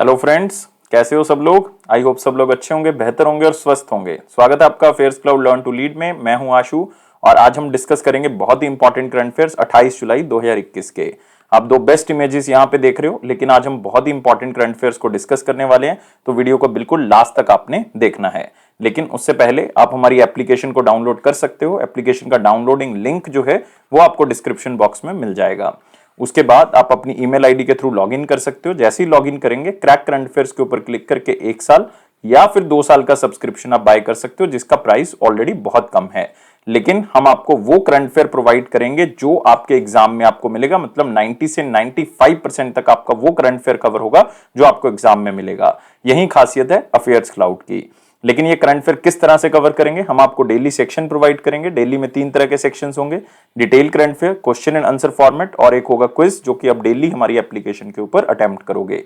Hello friends, कैसे हो सब लोग। आई होप सब लोग अच्छे होंगे, बेहतर होंगे और स्वस्थ होंगे। स्वागत है आपका Affairs Cloud learn to lead में। मैं हूं आशु और आज हम डिस्कस करेंगे बहुत ही इंपॉर्टेंट करंट अफेयर्स 28 जुलाई 2021 के। आप दो बेस्ट इमेजेस यहां पे देख रहे हो, लेकिन आज हम बहुत ही इंपॉर्टेंट करंट अफेयर्स को डिस्कस करने वाले हैं, तो वीडियो को बिल्कुल लास्ट तक आपने देखना है। लेकिन उससे पहले आप हमारी एप्लीकेशन को डाउनलोड कर सकते हो। एप्लीकेशन का डाउनलोडिंग लिंक जो है वो आपको डिस्क्रिप्शन बॉक्स में मिल जाएगा। उसके बाद आप अपनी ईमेल आईडी के थ्रू लॉगिन कर सकते हो। जैसे ही लॉगिन करेंगे, क्रैक करंट अफेयर्स के ऊपर क्लिक करके 1 साल या फिर 2 साल का सब्सक्रिप्शन आप बाय कर सकते हो, जिसका प्राइस ऑलरेडी बहुत कम है। लेकिन हम आपको वो करंट अफेयर प्रोवाइड करेंगे जो आपके एग्जाम में आपको मिलेगा, मतलब 90 से 95% तक आपका वो करंट अफेयर कवर होगा जो आपको एग्जाम में मिलेगा। यही खासियत है अफेयर्स क्लाउड की। लेकिन ये करंट अफेयर किस तरह से कवर करेंगे, हम आपको डेली सेक्शन प्रोवाइड करेंगे। डेली में 3 तरह के सेक्शंस होंगे, detail current affair, question and answer format और एक होगा क्विज, जो कि आप डेली हमारी एप्लीकेशन के ऊपर अटेम्प्ट करोगे।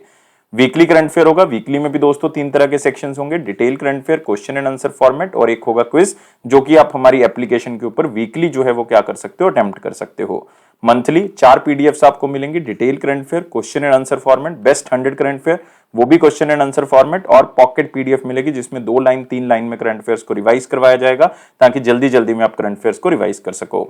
वीकली करंट अफेयर होगा। वीकली में भी दोस्तों 3 तरह के सेक्शंस होंगे, detail current affair, question and answer format और एक होगा क्विज, जो कि आप हमारी एप्लीकेशन के ऊपर वीकली जो है वो क्या कर सकते हो, अटेम्प्ट कर सकते हो। मंथली 4 पीडीएफ्स आपको मिलेंगी, detail current affair, question and answer format, best 100 current affair, वो भी क्वेश्चन एंड आंसर फॉर्मेट, और पॉकेट पीडीएफ मिलेगी जिसमें 2 लाइन 3 लाइन में करंट अफेयर्स को रिवाइज करवाया जाएगा, ताकि जल्दी जल्दी में आप करंट अफेयर्स को रिवाइज कर सको।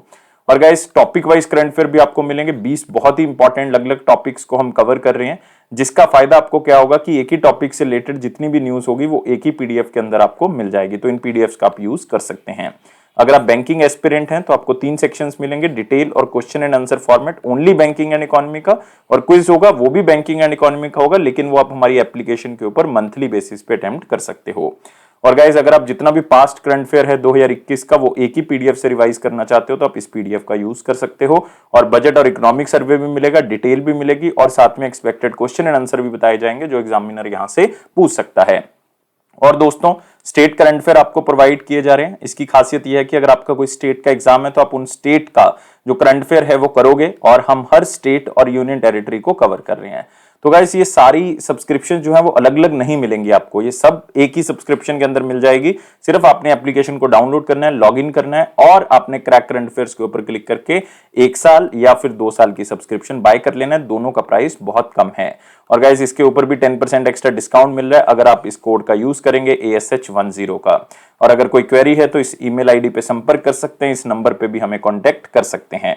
और guys, topic wise current affair भी आपको मिलेंगे। 20 बहुत ही इंपॉर्टेंट अलग अलग टॉपिक्स को हम कवर कर रहे हैं, जिसका फायदा आपको क्या होगा कि एक ही टॉपिक से रिलेटेड जितनी भी न्यूज होगी वो एक ही पीडीएफ के अंदर आपको मिल जाएगी। तो इन पीडीएफ का आप यूज कर सकते हैं। अगर आप बैंकिंग एस्पिरेंट हैं तो आपको 3 सेक्शंस मिलेंगे, डिटेल और question and answer format, only banking and economy का, और क्विज होगा, वो भी बैंकिंग एंड इकोनॉमी का होगा, लेकिन वो आप हमारी एप्लीकेशन के ऊपर मंथली बेसिस पे अटेम्प्ट कर सकते हो। और गाइज, अगर आप जितना भी पास्ट करंट अफेयर है 2021 का वो एक ही पीडीएफ से रिवाइज करना चाहते हो तो आप इस पीडीएफ का यूज कर सकते हो। और बजट और इकोनॉमिक सर्वे भी मिलेगा, डिटेल भी मिलेगी, और साथ में एक्सपेक्टेड क्वेश्चन एंड आंसर भी बताए जाएंगे जो एग्जामिनर यहां से पूछ सकता है। और दोस्तों, स्टेट करंट अफेयर आपको प्रोवाइड किए जा रहे हैं। इसकी खासियत यह है कि अगर आपका कोई स्टेट का एग्जाम है तो आप उन स्टेट का जो करंट अफेयर है वो करोगे, और हम हर स्टेट और यूनियन टेरिटरी को कवर कर रहे हैं। तो गाइस, ये सारी सब्सक्रिप्शन जो है वो अलग अलग नहीं मिलेंगी आपको, ये सब एक ही सब्सक्रिप्शन के अंदर मिल जाएगी। सिर्फ आपने एप्लीकेशन को डाउनलोड करना है, लॉगिन करना है, और आपने क्रैक करंट अफेयर्स के ऊपर क्लिक करके 1 साल या फिर 2 साल की सब्सक्रिप्शन बाय कर लेना है। दोनों का प्राइस बहुत कम है। और गाइस, इसके ऊपर भी 10% एक्स्ट्रा डिस्काउंट मिल रहा है अगर आप इस कोड का यूज करेंगे, ASH10 का। और अगर कोई क्वेरी है तो इस ईमेल आईडी पे संपर्क कर सकते हैं, इस नंबर पे भी हमें कॉन्टेक्ट कर सकते हैं।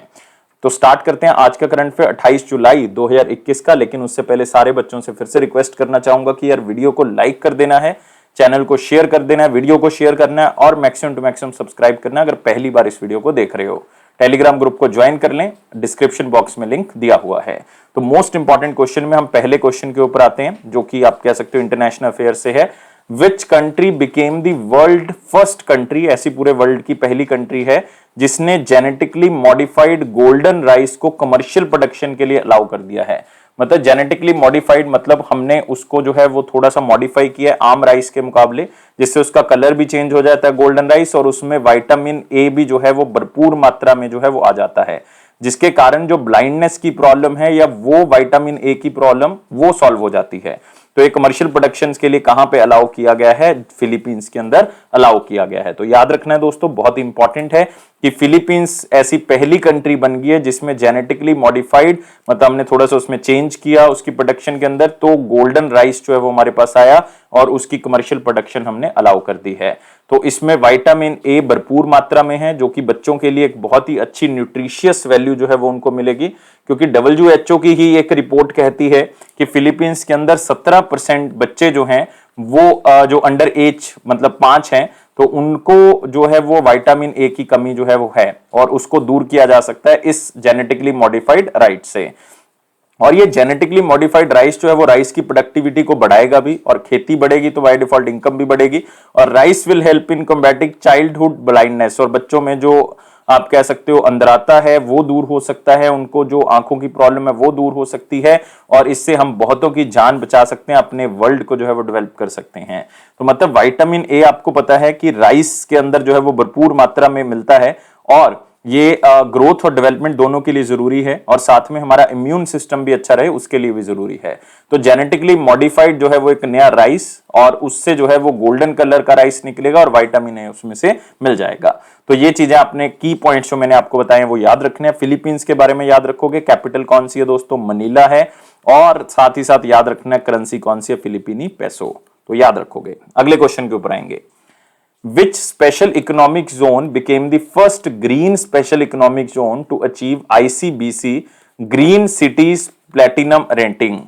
तो स्टार्ट करते हैं आज का करंट अफेयर 28 जुलाई 2021 का। लेकिन उससे पहले सारे बच्चों से फिर से रिक्वेस्ट करना चाहूंगा कि यार वीडियो को लाइक कर देना है, चैनल को शेयर कर देना है, वीडियो को शेयर करना है, और मैक्सिमम टू मैक्सिमम सब्सक्राइब करना है अगर पहली बार इस वीडियो को देख रहे हो। टेलीग्राम ग्रुप को ज्वाइन कर लें, डिस्क्रिप्शन बॉक्स में लिंक दिया हुआ है। तो मोस्ट इंपॉर्टेंट क्वेश्चन में हम पहले क्वेश्चन के ऊपर आते हैं, जो कि आप कह सकते हो इंटरनेशनल अफेयर से है। Which country became the world first country, ऐसी पूरे वर्ल्ड की पहली कंट्री है जिसने जेनेटिकली मॉडिफाइड गोल्डन राइस को कमर्शियल प्रोडक्शन के लिए अलाउ कर दिया है। मतलब जेनेटिकली मॉडिफाइड मतलब हमने उसको जो है वो थोड़ा सा मॉडिफाई किया है आम राइस के मुकाबले, जिससे उसका कलर भी चेंज हो जाता है गोल्डन राइस, और उसमें विटामिन ए भी जो है वो भरपूर मात्रा में जो है वो आ जाता है, जिसके कारण जो ब्लाइंडनेस की प्रॉब्लम है या वो विटामिन ए की प्रॉब्लम वो सॉल्व हो जाती है। तो ये कमर्शियल प्रोडक्शन के लिए कहां पे अलाउ किया गया है, फिलीपींस के अंदर अलाउ किया गया है। तो याद रखना है दोस्तों, बहुत इंपॉर्टेंट है कि फिलीपींस ऐसी पहली कंट्री बन गई है जिसमें जेनेटिकली मॉडिफाइड, मतलब हमने थोड़ा सा उसमें चेंज किया उसकी प्रोडक्शन के अंदर, तो गोल्डन राइस जो है वो हमारे पास आया और उसकी कमर्शियल प्रोडक्शन हमने अलाउ कर दी है। तो इसमें विटामिन ए भरपूर मात्रा में है, जो कि बच्चों के लिए एक बहुत ही अच्छी न्यूट्रिशियस वैल्यू जो है वो उनको मिलेगी, क्योंकि WHO की ही एक रिपोर्ट कहती है कि फिलीपींस के अंदर 17% बच्चे जो हैं वो जो अंडर एज मतलब 5 हैं, तो उनको जो है वो विटामिन ए की कमी जो है वो है, और उसको दूर किया जा सकता है इस जेनेटिकली मॉडिफाइड राइस से। और ये जेनेटिकली मॉडिफाइड राइस जो है वो राइस की प्रोडक्टिविटी को बढ़ाएगा भी, और खेती बढ़ेगी तो बाय डिफॉल्ट इनकम भी बढ़ेगी। और rice will help in combating childhood blindness, और बच्चों में जो आप कह सकते हो अंधराता है वो दूर हो सकता है, उनको जो आंखों की प्रॉब्लम है वो दूर हो सकती है, और इससे हम बहुतों की जान बचा सकते हैं, अपने वर्ल्ड को जो है वो डेवलप कर सकते हैं। तो मतलब विटामिन ए आपको पता है कि राइस के अंदर जो है वो भरपूर मात्रा में मिलता है, और ये ग्रोथ और डेवलपमेंट दोनों के लिए जरूरी है, और साथ में हमारा इम्यून सिस्टम भी अच्छा रहे उसके लिए भी जरूरी है। तो जेनेटिकली मॉडिफाइड जो है वो एक नया राइस, और उससे जो है वो गोल्डन कलर का राइस निकलेगा और विटामिन ए उसमें से मिल जाएगा। तो ये चीजें आपने की पॉइंट्स जो मैंने आपको बताए वो याद रखने हैं। फिलीपींस के बारे में याद रखोगे, कैपिटल कौन सी है दोस्तों, मनीला है, और साथ ही साथ याद रखना करेंसी कौन सी है, फिलिपीनी पेसो, तो याद रखोगे। अगले क्वेश्चन के ऊपर आएंगे। Which special economic zone became the first green special economic zone to achieve ICBC Green Cities Platinum Rating?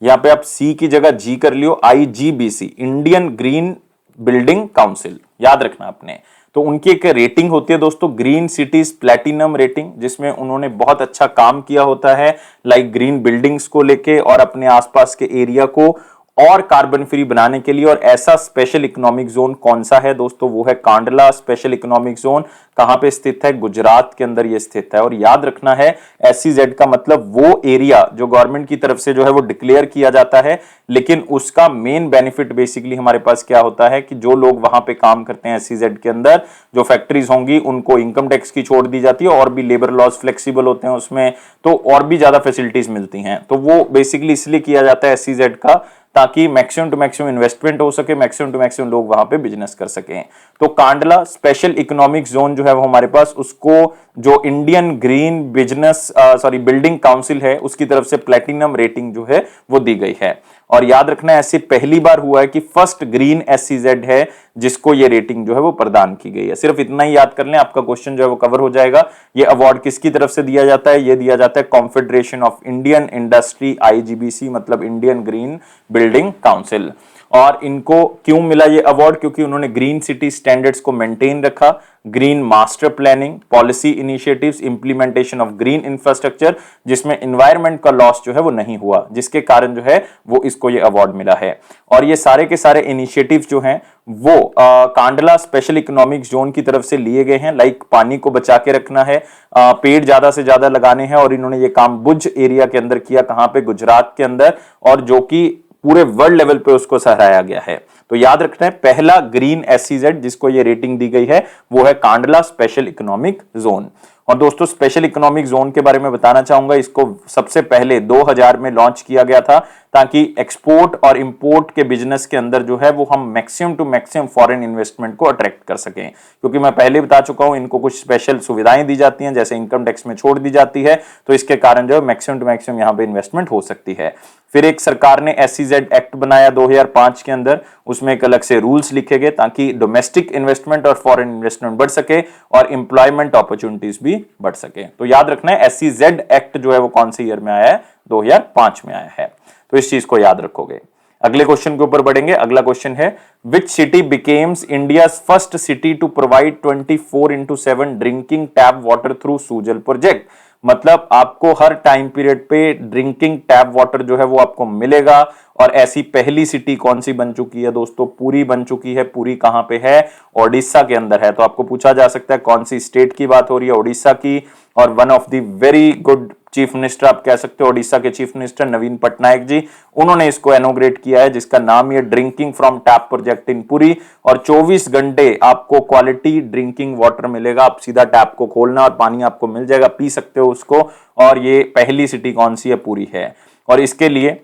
यहां पे आप सी की जगह जी कर लियो, IGBC Indian green building council, याद रखना आपने। तो उनकी एक रेटिंग होती है दोस्तों, ग्रीन सिटीज प्लैटिनम रेटिंग, जिसमें उन्होंने बहुत अच्छा काम किया होता है, लाइक ग्रीन बिल्डिंग्स को लेके और अपने आसपास के एरिया को और कार्बन फ्री बनाने के लिए। और ऐसा स्पेशल इकोनॉमिक जोन कौन सा है दोस्तों, वो है कांडला स्पेशल इकोनॉमिक जोन। कहां पे स्थित है, गुजरात के अंदर ये स्थित है। और याद रखना है SEZ का मतलब वो एरिया जो गवर्नमेंट की तरफ से जो है वो डिक्लेयर किया जाता है, लेकिन उसका मेन बेनिफिट बेसिकली हमारे पास क्या होता है कि जो लोग वहां पे काम करते हैं SEZ के अंदर, जो फैक्ट्रीज होंगी, उनको इनकम टैक्स की छोड़ दी जाती है और भी लेबर लॉज फ्लेक्सिबल होते हैं उसमें, तो और भी ज्यादा फैसिलिटीज मिलती हैं। तो वो बेसिकली इसलिए किया जाता है SEZ का, ताकि मैक्सिमम टू मैक्सिमम इन्वेस्टमेंट हो सके, मैक्सिमम टू मैक्सिमम लोग वहां पे बिजनेस कर सकें। तो कांडला स्पेशल इकोनॉमिक जोन जो है वो हमारे पास, उसको जो इंडियन ग्रीन बिल्डिंग काउंसिल है उसकी तरफ से प्लैटिनम रेटिंग जो है वो दी गई है। और याद रखना ऐसे पहली बार हुआ है कि फर्स्ट ग्रीन SEZ है जिसको ये रेटिंग जो है वो प्रदान की गई है। सिर्फ इतना ही याद कर लें, आपका क्वेश्चन जो है वो कवर हो जाएगा। ये अवार्ड किसकी तरफ से दिया जाता है, ये दिया जाता है confederation of Indian industry, IGBC मतलब इंडियन ग्रीन बिल्डिंग काउंसिल। और इनको क्यों मिला ये अवार्ड, क्योंकि उन्होंने ग्रीन सिटी स्टैंडर्ड्स को मेंटेन रखा, green master planning, policy initiatives, implementation of green infrastructure, जिसमें एनवायरनमेंट का लॉस जो है वो नहीं हुआ, जिसके कारण जो है वो इसको ये अवार्ड मिला है। और ये सारे के सारे इनिशिएटिव्स जो हैं वो कांडला स्पेशल इकोनॉमिक जोन की तरफ से लिए गए हैं। लाइक पानी को बचा के रखना है, पेड़ ज्यादा से ज्यादा लगाने हैं, और इन्होंने ये काम भुज एरिया के अंदर किया, कहां पे, गुजरात के अंदर, और जो कि पूरे वर्ल्ड लेवल पे उसको सराहाया गया है। तो याद रखना है पहला ग्रीन SEZ जिसको ये रेटिंग दी गई है वो है कांडला स्पेशल इकोनॉमिक जोन। और दोस्तों स्पेशल इकोनॉमिक जोन के बारे में बताना चाहूंगा, इसको सबसे पहले 2000 में लॉन्च किया गया था, ताकि एक्सपोर्ट और इंपोर्ट के बिजनेस के अंदर जो है वो हम maximum to maximum foreign investment को अट्रैक्ट कर सकें। क्योंकि मैं पहले बता चुका हूं, इनको कुछ स्पेशल सुविधाएं दी जाती हैं, जैसे इनकम टैक्स में छोड़ दी जाती है, तो इसके कारण जो है मैक्सिमम टू मैक्सिमम यहां पे इन्वेस्टमेंट हो सकती है। फिर एक सरकार ने SEZ एक्ट बनाया 2005 के अंदर, उसमें एक अलग से रूल्स लिखे गए ताकि डोमेस्टिक इन्वेस्टमेंट और फॉरेन इन्वेस्टमेंट बढ़ सके और एम्प्लॉयमेंट अपॉर्चुनिटीज भी बढ़ सके। तो याद रखना है SEZ एक्ट जो है वो कौन से ईयर में आया है, 2005 में आया है। तो इस चीज को याद रखोगे। अगले क्वेश्चन के ऊपर बढ़ेंगे। अगला क्वेश्चन है, which city becomes India's first city to provide 24/7 drinking tap water through Sujal project. मतलब आपको हर टाइम पीरियड पे ड्रिंकिंग टैप वाटर जो है वो आपको मिलेगा। और ऐसी पहली सिटी कौन सी बन चुकी है दोस्तों, पुरी बन चुकी है। पुरी कहां पे है, ओडिशा के अंदर है। तो आपको पूछा जा सकता है कौन सी स्टेट की बात हो रही है, ओडिशा की। और one of the very good chief minister आप कह सकते हो, ओडिशा के चीफ मिनिस्टर नवीन पटनायक जी, उन्होंने इसको इनॉग्रेट किया है, जिसका नाम ये drinking from tap project in Puri. और 24 घंटे आपको क्वालिटी ड्रिंकिंग वाटर मिलेगा। आप सीधा टैप को खोलना और पानी आपको मिल जाएगा, पी सकते हो उसको। और ये पहली सिटी कौन सी है, पुरी है। और इसके लिए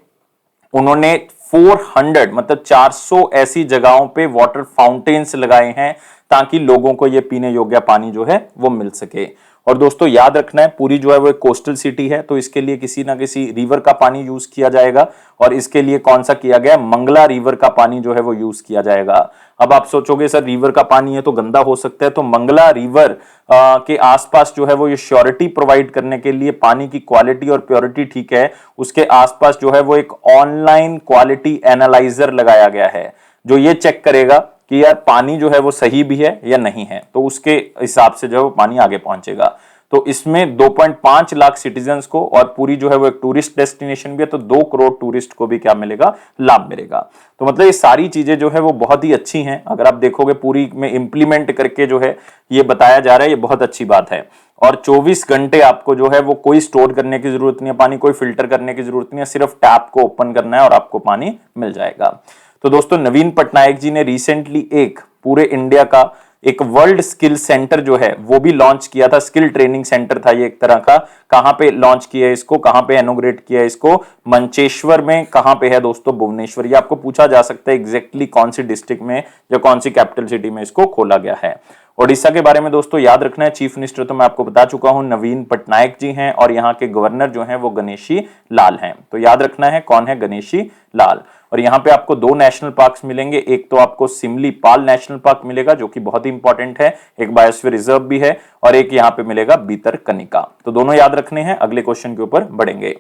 उन्होंने 400 मतलब 400 ऐसी जगहों पे वाटर फाउंटेन्स लगाए हैं ताकि लोगों को ये पीने योग्य पानी जो है वो मिल सके। और दोस्तों याद रखना है, पुरी जो है वो एक कोस्टल सिटी है, तो इसके लिए किसी ना किसी रिवर का पानी यूज किया जाएगा। और इसके लिए कौन सा किया गया, मंगला रिवर का पानी जो है वो यूज किया जाएगा। अब आप सोचोगे सर रिवर का पानी है तो गंदा हो सकता है, तो मंगला रिवर के आसपास जो है वो ये श्योरिटी प्रोवाइड करने के लिए, पानी की क्वालिटी और प्योरिटी ठीक है, उसके आसपास जो है वो एक ऑनलाइन क्वालिटी एनालाइजर लगाया गया है, जो ये चेक करेगा कि यार पानी जो है वो सही भी है या नहीं है। तो उसके हिसाब से जो है वो पानी आगे पहुंचेगा। तो इसमें 2.5 लाख सिटीजन्स को, और पूरी जो है वो एक टूरिस्ट डेस्टिनेशन भी है, तो 2 करोड़ टूरिस्ट को भी क्या मिलेगा, लाभ मिलेगा। तो मतलब ये सारी चीजें जो है वो बहुत ही अच्छी हैं। अगर आप देखोगे पूरी में इंप्लीमेंट करके जो है ये बताया जा रहा है, ये बहुत अच्छी बात है। और 24 घंटे आपको जो है वो कोई स्टोर करने की जरूरत नहीं है पानी, कोई फिल्टर करने की जरूरत नहीं है, सिर्फ टैप को ओपन करना है और आपको पानी मिल जाएगा। तो दोस्तों नवीन पटनायक जी ने रिसेंटली एक पूरे इंडिया का एक वर्ल्ड स्किल सेंटर जो है वो भी लॉन्च किया था। स्किल ट्रेनिंग सेंटर था ये एक तरह का। कहां पे लॉन्च किया है इसको, कहां पे इनॉग्रेट किया है इसको? मंचेश्वर में। कहां पे है दोस्तों? भुवनेश्वर। ये आपको पूछा जा सकता है एग्जैक्टली कौन सी डिस्ट्रिक्ट में या कौन सी कैपिटल सिटी में इसको खोला गया है। ओडिशा के बारे में दोस्तों याद रखना है, चीफ मिनिस्टर तो मैं आपको बता चुका हूं, नवीन पटनायक जी हैं, और यहाँ के गवर्नर जो हैं वो गणेशी लाल हैं। तो याद रखना है कौन है? गणेशी लाल। और यहाँ पे आपको दो नेशनल पार्क्स मिलेंगे, एक तो आपको सिमली पाल नेशनल पार्क मिलेगा जो कि बहुत ही इंपॉर्टेंट है, एक बायोस्फीयर रिजर्व भी है, और एक यहाँ पे मिलेगा भितरकनिका। तो दोनों याद रखने हैं। अगले क्वेश्चन के ऊपर बढ़ेंगे।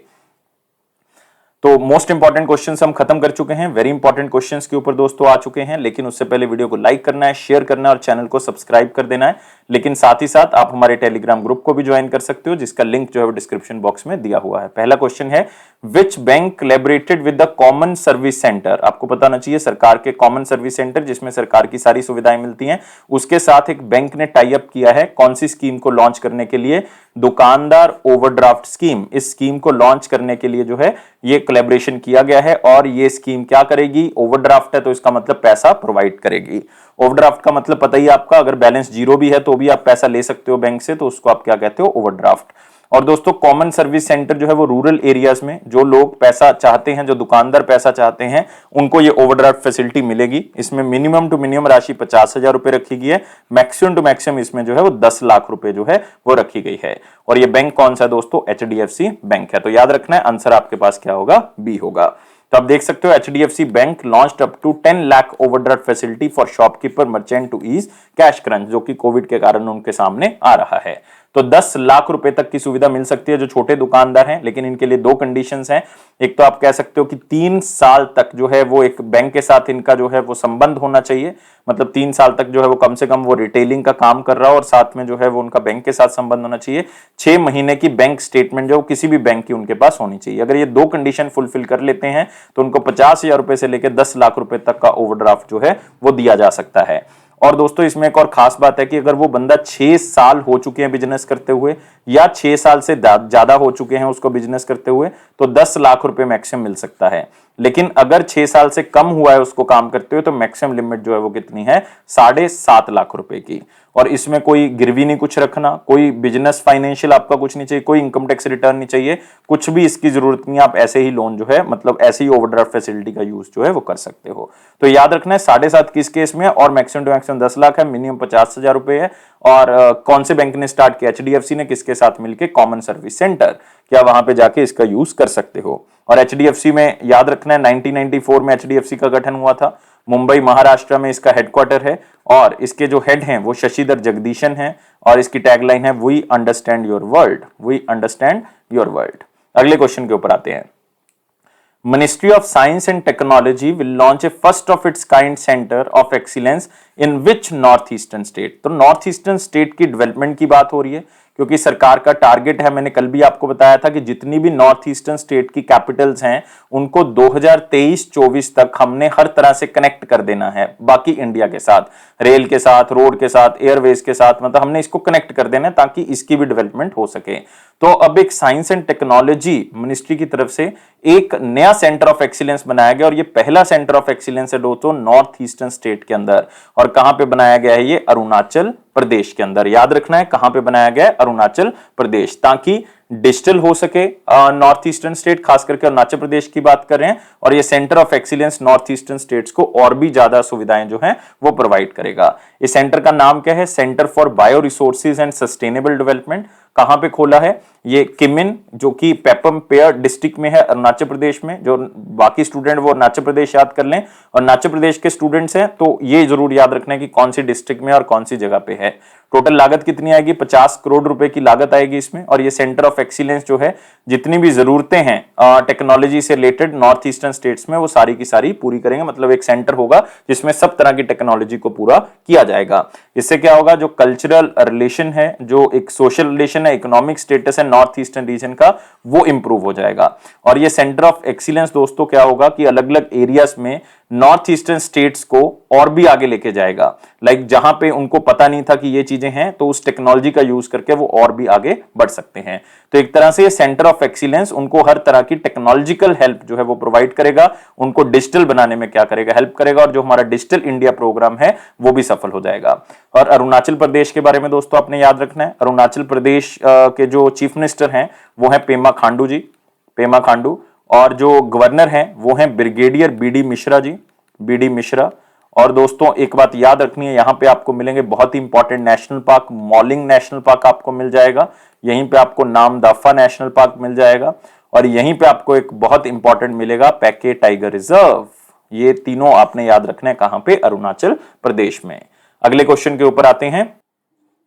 तो मोस्ट इंपॉर्टेंट क्वेश्चंस हम खत्म कर चुके हैं, वेरी इंपॉर्टेंट क्वेश्चंस के ऊपर दोस्तों आ चुके हैं, लेकिन उससे पहले वीडियो को लाइक करना है, शेयर करना है और चैनल को सब्सक्राइब कर देना है। लेकिन साथ ही साथ आप हमारे टेलीग्राम ग्रुप को भी ज्वाइन कर सकते हो, जिसका लिंक जो है वो डिस्क्रिप्शन बॉक्स में दिया हुआ है। पहला क्वेश्चन है, which bank collaborated with the common service centre? आपको पता होना चाहिए सरकार के कॉमन सर्विस सेंटर जिसमें सरकार की सारी सुविधाएं मिलती हैं, उसके साथ एक बैंक ने टाई अप किया है। कौन सी स्कीम को लॉन्च करने के लिए? दुकानदार ओवरड्राफ्ट स्कीम। इस स्कीम को लॉन्च करने के लिए जो है ये कोलैबोरेशन किया गया है, और ये स्कीम क्या करेगी? ओवरड्राफ्ट है तो इसका मतलब पैसा प्रोवाइड करेगी। ओवरड्राफ्ट का मतलब पता ही आपका, अगर बैलेंस जीरो भी है तो भी आप पैसा ले सकते हो बैंक से, तो उसको आप क्या कहते हो? ओवरड्राफ्ट। और दोस्तों कॉमन सर्विस सेंटर जो है वो रूरल एरियाज में जो लोग पैसा चाहते हैं, जो दुकानदार पैसा चाहते हैं, उनको ये ओवरड्राफ्ट फैसिलिटी मिलेगी। इसमें मिनिमम टू मिनिमम राशि 50,000 रुपए रखी गई है, मैक्सिमम टू मैक्सिमम इसमें जो है वो 10 लाख रुपए जो है वो रखी गई है। और ये बैंक कौन सा है दोस्तों? HDFC बैंक है। तो याद रखना है आंसर आपके पास क्या होगा? बी होगा। तो आप देख सकते हो HDFC bank launched up to 10 lakh overdraft facility for shopkeeper merchant to ease cash crunch, जो कि कोविड के कारण उनके सामने आ रहा है। तो 10 लाख रुपए तक की सुविधा मिल सकती है जो छोटे दुकानदार हैं, लेकिन इनके लिए दो कंडीशंस हैं। एक तो आप कह सकते हो कि 3 साल तक जो है वो एक बैंक के साथ इनका जो है वो संबंध होना चाहिए, मतलब 3 साल तक जो है वो कम से कम वो रिटेलिंग का काम कर रहा हो और साथ में जो है वो उनका बैंक के साथ संबंध होना चाहिए। 6 महीने की बैंक स्टेटमेंट जो किसी भी बैंक की उनके पास होनी चाहिए। अगर ये दो कंडीशन फुलफिल कर लेते हैं तो उनको 50,000 रुपए से लेकर 10 लाख रुपए तक का ओवरड्राफ्ट जो है वो दिया जा सकता है। और दोस्तों इसमें एक और खास बात है कि अगर वो बंदा 6 साल हो चुके हैं बिजनेस करते हुए या 6 साल से ज्यादा हो चुके हैं उसको बिजनेस करते हुए, तो 10 लाख रुपए मैक्सिमम मिल सकता है। लेकिन अगर 6 साल से कम हुआ है उसको काम करते हुए तो मैक्सिमम लिमिट जो है वो कितनी है? 7.5 लाख रुपए की। और इसमें कोई गिरवी नहीं कुछ रखना, कोई बिजनेस फाइनेंशियल आपका कुछ नहीं चाहिए, कोई इनकम टैक्स रिटर्न नहीं चाहिए, कुछ भी इसकी जरूरत नहीं। आप ऐसे ही लोन जो है मतलब ऐसे ही ओवरड्राफ्ट फैसिलिटी का यूज जो है वो कर सकते हो। तो याद रखना है 7.5 किस केस में, और मैक्सिमम टू मैक्सिमम 10 लाख है, मिनिमम 50,000 रुपए है। और कौन से बैंक ने स्टार्ट किया? HDFC ने। किसके साथ मिलकर? Common service centre. क्या वहां पे जाके इसका यूज कर सकते हो। और HDFC में याद रखना है 1994 में HDFC का गठन हुआ था। मुंबई महाराष्ट्र में इसका हेडक्वार्टर है, और इसके जो हेड हैं वो शशिधर जगदीशन हैं, और इसकी टैगलाइन है we understand your world, we understand your world. अगले क्वेश्चन के ऊपर आते हैं। Ministry of Science and Technology will launch a first of its kind center of excellence in which northeastern state? तो नॉर्थ ईस्टर्न स्टेट की development की बात हो रही है, क्योंकि सरकार का टारगेट है, मैंने कल भी आपको बताया था कि जितनी भी नॉर्थ ईस्टर्न स्टेट की कैपिटल्स हैं उनको 2023-24 तक हमने हर तरह से कनेक्ट कर देना है बाकी इंडिया के साथ, रेल के साथ, रोड के साथ, एयरवेज के साथ, मतलब हमने इसको कनेक्ट कर देना है ताकि इसकी भी डेवलपमेंट हो सके। तो अब एक साइंस एंड टेक्नोलॉजी मिनिस्ट्री की तरफ से एक नया सेंटर ऑफ एक्सीलेंस बनाया गया, और ये पहला सेंटर ऑफ एक्सीलेंस है दोस्तों नॉर्थ ईस्टर्न स्टेट के अंदर। और कहां पे बनाया गया है? ये अरुणाचल प्रदेश के अंदर। याद रखना है कहां पे बनाया गया है? अरुणाचल प्रदेश, ताकि डिजिटल हो सके नॉर्थ ईस्टर्न स्टेट, खास करके अरुणाचल प्रदेश की बात कर रहे हैं। और ये centre of excellence north eastern states को और भी ज्यादा सुविधाएं जो हैं वो प्रोवाइड करेगा। इस सेंटर का नाम क्या है? Centre for bio resources and sustainable development. कहां पे खोला है? ये किमिन, जो कि पेपम पेयर डिस्ट्रिक्ट में है अरुणाचल प्रदेश में। जो बाकी स्टूडेंट वो अरुणाचल प्रदेश याद कर लें, और अरुणाचल प्रदेश के स्टूडेंट्स हैं तो ये जरूर याद रखना है कि कौन सी डिस्ट्रिक्ट में और कौन सी जगह पे है। टोटल लागत कितनी आएगी? 50 करोड़ रुपए की लागत आएगी इसमें। और ये सेंटर ऑफ एक्सीलेंस जो है जितनी भी जरूरतें हैं टेक्नोलॉजी से रिलेटेड नॉर्थ ईस्टर्न स्टेट्स में वो सारी की सारी पूरी करेंगे। मतलब एक सेंटर होगा जिसमें सब तरह की टेक्नोलॉजी को पूरा किया जाएगा। इससे क्या होगा? जो कल्चरल रिलेशन है, जो एक सोशल रिलेशन है, इकोनॉमिक स्टेटस है नॉर्थ ईस्टर्न रीजन का, वो इंप्रूव हो जाएगा। और ये सेंटर ऑफ एक्सीलेंस दोस्तों क्या होगा कि अलग अलग एरियाज में नॉर्थ ईस्टर्न स्टेट्स को और भी आगे लेके जाएगा। लाइक जहां पे उनको पता नहीं था कि ये चीजें हैं, तो उस टेक्नोलॉजी का यूज करके वो और भी आगे बढ़ सकते हैं। तो एक तरह से ये सेंटर ऑफ एक्सीलेंस उनको हर तरह की टेक्नोलॉजिकल हेल्प जो है वो प्रोवाइड करेगा, उनको डिजिटल बनाने में क्या करेगा, हेल्प करेगा, और जो हमारा डिजिटल इंडिया प्रोग्राम है वो भी सफल हो जाएगा। और अरुणाचल प्रदेश के बारे में दोस्तों आपने याद रखना है, अरुणाचल प्रदेश के जो चीफ मिनिस्टर हैं वो है पेमा खांडू जी, पेमा खांडू। और जो गवर्नर हैं वो हैं brigadier BD Mishra ji, BD Mishra. और दोस्तों एक बात याद रखनी है, यहां पे आपको मिलेंगे बहुत ही important national park, Mouling national park आपको मिल जाएगा, यहीं पे आपको नामदफा नेशनल पार्क मिल जाएगा, और यहीं पे आपको एक बहुत इंपॉर्टेंट मिलेगा पैके टाइगर रिजर्व। ये तीनों आपने याद रखना है कहां पे, अरुणाचल प्रदेश में। अगले क्वेश्चन के ऊपर आते हैं।